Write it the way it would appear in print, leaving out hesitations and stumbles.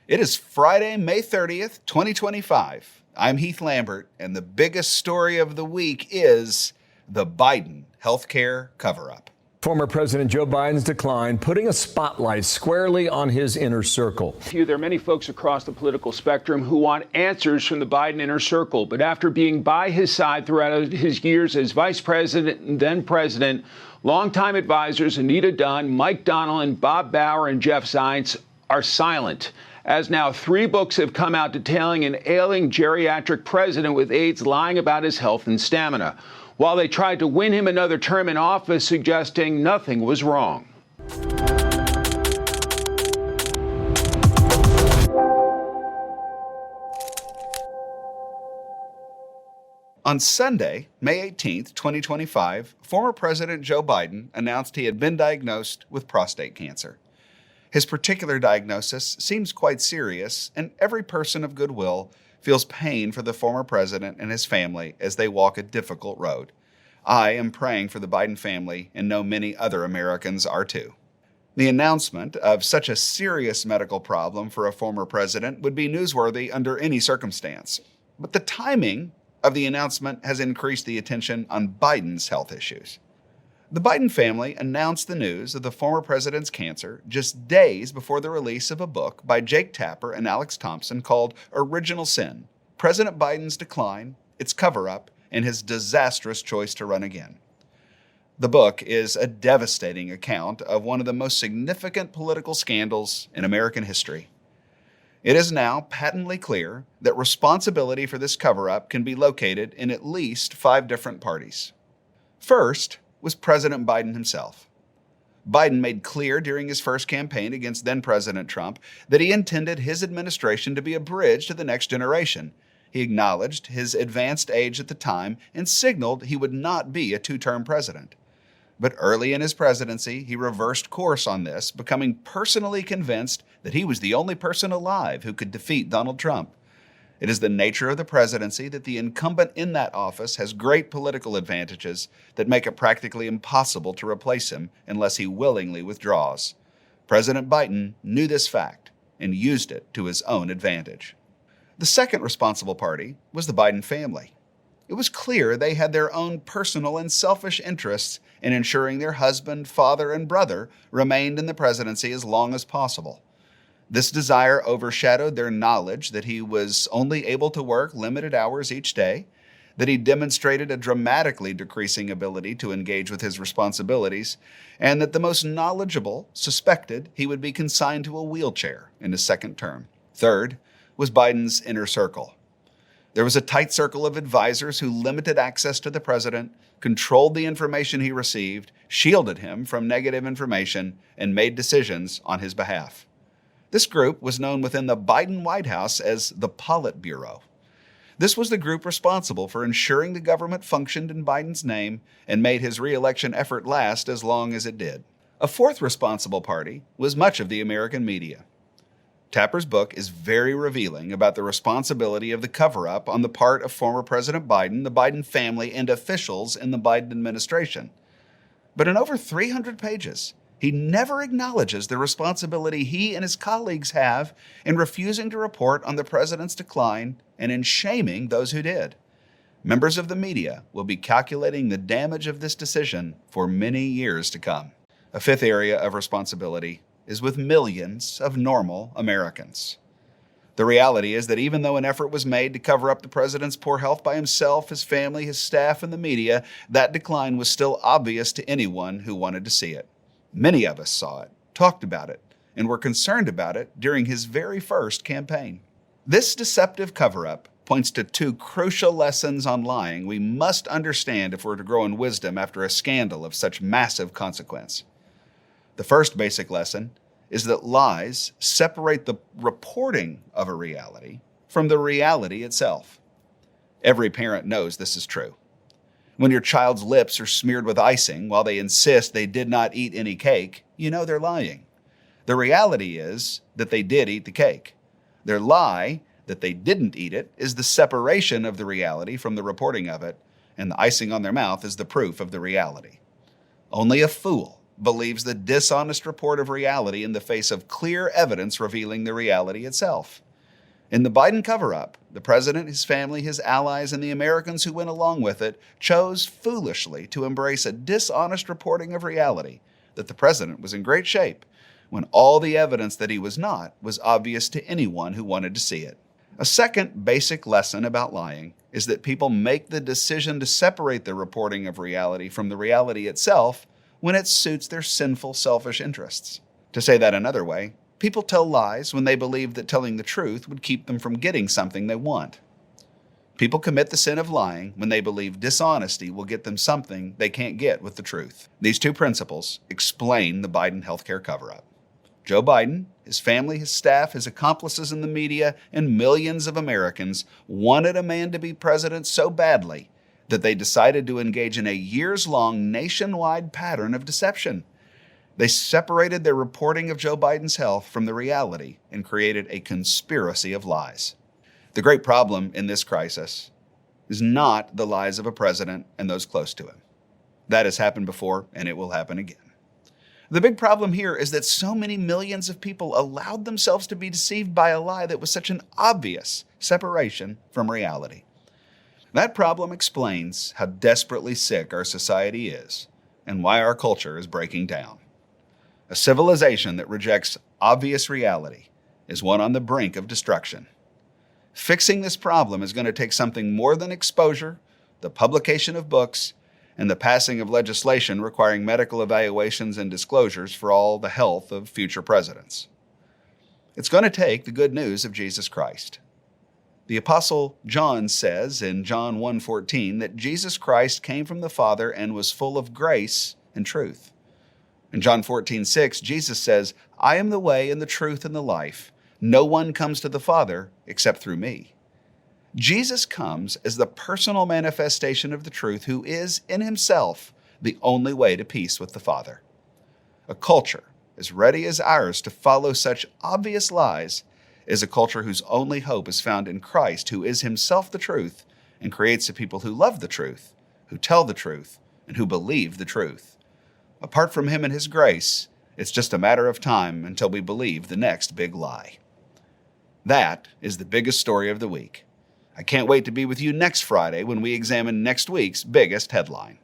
It is Friday, May 30th, 2025. I'm Heath Lambert, and the biggest story of the week is the Biden healthcare cover-up. Former President Joe Biden's decline, putting a spotlight squarely on his inner circle. There are many folks across the political spectrum who want answers from the Biden inner circle. But after being by his side throughout his years as vice president and then president, longtime advisors Anita Dunn, Mike Donnellan, Bob Bauer, and Jeff Zients are silent, as now 3 books have come out detailing an ailing geriatric president with AIDS lying about his health and stamina, while they tried to win him another term in office, suggesting nothing was wrong. On Sunday, May 18th, 2025, former President Joe Biden announced he had been diagnosed with prostate cancer. His particular diagnosis seems quite serious, and every person of goodwill feels pain for the former president and his family as they walk a difficult road. I am praying for the Biden family and know many other Americans are too. The announcement of such a serious medical problem for a former president would be newsworthy under any circumstance. But the timing of the announcement has increased the attention on Biden's health issues. The Biden family announced the news of the former president's cancer just days before the release of a book by Jake Tapper and Alex Thompson called Original Sin: President Biden's Decline, Its Cover-Up, and His Disastrous Choice to Run Again. The book is a devastating account of one of the most significant political scandals in American history. It is now patently clear that responsibility for this cover-up can be located in at least 5 different parties. First was President Biden himself. Biden made clear during his first campaign against then-President Trump that he intended his administration to be a bridge to the next generation. He acknowledged his advanced age at the time and signaled he would not be a 2-term president. But early in his presidency, he reversed course on this, becoming personally convinced that he was the only person alive who could defeat Donald Trump. It is the nature of the presidency that the incumbent in that office has great political advantages that make it practically impossible to replace him unless he willingly withdraws. President Biden knew this fact and used it to his own advantage. The second responsible party was the Biden family. It was clear they had their own personal and selfish interests in ensuring their husband, father, and brother remained in the presidency as long as possible. This desire overshadowed their knowledge that he was only able to work limited hours each day, that he demonstrated a dramatically decreasing ability to engage with his responsibilities, and that the most knowledgeable suspected he would be consigned to a wheelchair in his second term. Third was Biden's inner circle. There was a tight circle of advisors who limited access to the president, controlled the information he received, shielded him from negative information, and made decisions on his behalf. This group was known within the Biden White House as the Politburo. This was the group responsible for ensuring the government functioned in Biden's name and made his re-election effort last as long as it did. A fourth responsible party was much of the American media. Tapper's book is very revealing about the responsibility of the cover-up on the part of former President Biden, the Biden family, and officials in the Biden administration. But in over 300 pages, he never acknowledges the responsibility he and his colleagues have in refusing to report on the president's decline and in shaming those who did. Members of the media will be calculating the damage of this decision for many years to come. A fifth area of responsibility is with millions of normal Americans. The reality is that even though an effort was made to cover up the president's poor health by himself, his family, his staff, and the media, that decline was still obvious to anyone who wanted to see it. Many of us saw it, talked about it, and were concerned about it during his very first campaign. This deceptive cover-up points to 2 crucial lessons on lying we must understand if we're to grow in wisdom after a scandal of such massive consequence. The first basic lesson is that lies separate the reporting of a reality from the reality itself. Every parent knows this is true. When your child's lips are smeared with icing while they insist they did not eat any cake, you know they're lying. The reality is that they did eat the cake. Their lie that they didn't eat it is the separation of the reality from the reporting of it, and the icing on their mouth is the proof of the reality. Only a fool believes the dishonest report of reality in the face of clear evidence revealing the reality itself. In the Biden cover-up, the president, his family, his allies, and the Americans who went along with it chose foolishly to embrace a dishonest reporting of reality that the president was in great shape when all the evidence that he was not was obvious to anyone who wanted to see it. A second basic lesson about lying is that people make the decision to separate their reporting of reality from the reality itself when it suits their sinful, selfish interests. To say that another way, people tell lies when they believe that telling the truth would keep them from getting something they want. People commit the sin of lying when they believe dishonesty will get them something they can't get with the truth. These two principles explain the Biden healthcare cover-up. Joe Biden, his family, his staff, his accomplices in the media, and millions of Americans wanted a man to be president so badly that they decided to engage in a years-long nationwide pattern of deception. They separated their reporting of Joe Biden's health from the reality and created a conspiracy of lies. The great problem in this crisis is not the lies of a president and those close to him. That has happened before, and it will happen again. The big problem here is that so many millions of people allowed themselves to be deceived by a lie that was such an obvious separation from reality. That problem explains how desperately sick our society is and why our culture is breaking down. A civilization that rejects obvious reality is one on the brink of destruction. Fixing this problem is going to take something more than exposure, the publication of books, and the passing of legislation requiring medical evaluations and disclosures for all the health of future presidents. It's going to take the good news of Jesus Christ. The Apostle John says in John 1:14 that Jesus Christ came from the Father and was full of grace and truth. In John 14:6, Jesus says, "I am the way and the truth and the life. No one comes to the Father except through me." Jesus comes as the personal manifestation of the truth who is, in himself, the only way to peace with the Father. A culture as ready as ours to follow such obvious lies is a culture whose only hope is found in Christ, who is himself the truth and creates a people who love the truth, who tell the truth, and who believe the truth. Apart from him and his grace, it's just a matter of time until we believe the next big lie. That is the biggest story of the week. I can't wait to be with you next Friday when we examine next week's biggest headline.